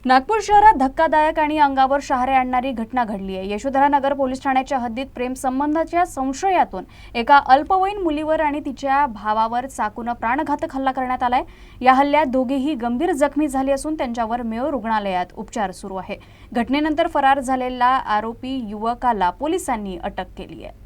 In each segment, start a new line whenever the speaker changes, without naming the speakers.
नागपूर शहरात धक्कादायक आणि अंगावर शहारे आणणारी घटना घडली आहे। यशोधरा नगर पोलीस ठाण्याच्या हद्दीत प्रेम संबंधाच्या संशयातून एका अल्पवयीन मुलीवर आणि तिच्या भावावर चाकूने प्राणघातक हल्ला करण्यात आलाय। या हल्ल्यात दोघेही गंभीर जखमी झाले असून त्यांच्यावर मेयो रुग्णालयात उपचार सुरू आहे। घटनेनंतर फरार झालेला आरोपी युवकाला पोलिसांनी अटक केली आहे।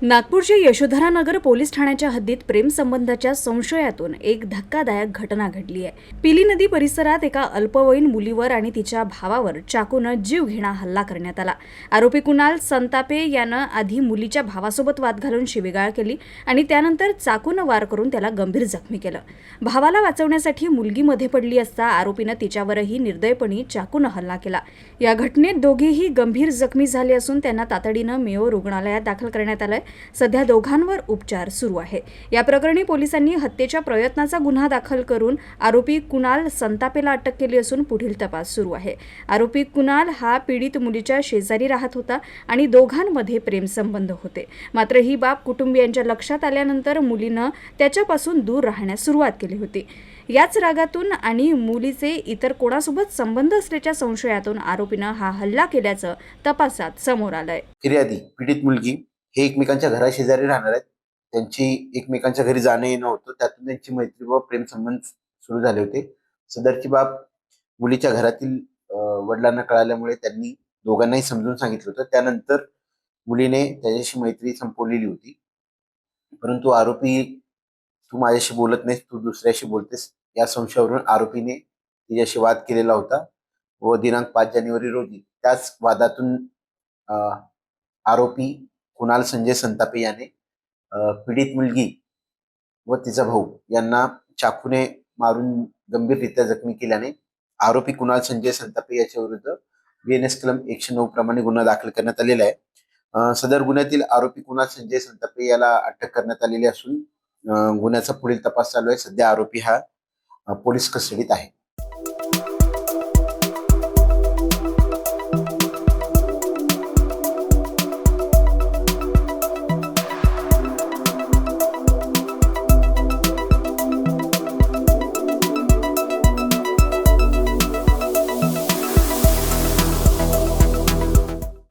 नागपूरच्या यशोधरा नगर पोलीस ठाण्याच्या हद्दीत प्रेम संबंधाच्या संशयातून एक धक्कादायक घटना घडली आहे। पिली नदी परिसरात एका अल्पवयीन मुलीवर आणि तिच्या भावावर चाकूने जीवघेणा हल्ला करण्यात आला। आरोपी कुणाल संतापे यानं आधी मुलीच्या भावासोबत वाद घालून शिवीगाळ केली आणि त्यानंतर चाकूने वार करून त्याला गंभीर जखमी केलं। भावाला वाचवण्यासाठी मुलगी मध्ये पडली असता आरोपीने तिच्यावरही निर्दयपणे चाकूने हल्ला केला। या घटनेत दोघेही गंभीर जखमी झाले असून त्यांना तातडीने मेयो रुग्णालयात दाखल करण्यात आले। सध्या दोघांवर उपचार सुरू आहे। या प्रकरणी पोलिसांनी हत्येच्या प्रयत्नाचा गुन्हा दाखल करून आरोपी कुणाल संतापेला अटक केली असून पुढील तपास सुरू आहे। आरोपी कुणाल हा पीडित मुलीच्या शेजारी राहत होता आणि दोघांमध्ये प्रेमसंबंध होते। मात्र ही बाब कुटुंबियांच्या लक्षात आल्यानंतर मुलीनं त्याच्यापासून दूर राहण्यास सुरुवात केली होती। याच रागातून आणि मुलीचे इतर कोणासोबत संबंध असल्याच्या संशयातून आरोपीनं हा हल्ला केल्याचं तपासात समोर आलंय।
फिर्यादी पीडित मुलगी हे एकमेकांच्या घराशेजारी राहणार आहेत। त्यांची एकमेकांच्या घरी जाणं येणं होतं, त्यातून त्यांची मैत्री व प्रेमसंबंध सुरू झाले होते। सदरची बाब मुलीच्या घरातील वडिलांना कळाल्यामुळे त्यांनी दोघांनाही समजून सांगितलं होतं। त्यानंतर मुलीने त्याच्याशी मैत्री संपवलेली होती, परंतु आरोपी तू माझ्याशी बोलत नाहीस, तू दुसऱ्याशी बोलतेस या संशयावरून आरोपीने तिच्याशी वाद केलेला होता व दिनांक 5 जानेवारी रोजी त्याच वादातून आरोपी कुणाल संजय संतापे याने पीडित मुलगी व तिचा भाऊ यांना चाकूने मारून गंभीररित्या जखमी केल्याने आरोपी कुणाल संजय संतापे याच्या विरुद्ध BNS कलम 109 प्रमाणे गुन्हा दाखल करण्यात आलेला आहे। सदर गुन्ह्यातील आरोपी कुणाल संजय संतापे याला अटक करण्यात आलेली असून गुन्ह्याचा पुढील तपास चालू आहे। सध्या आरोपी हा पोलीस कस्टडीत आहे।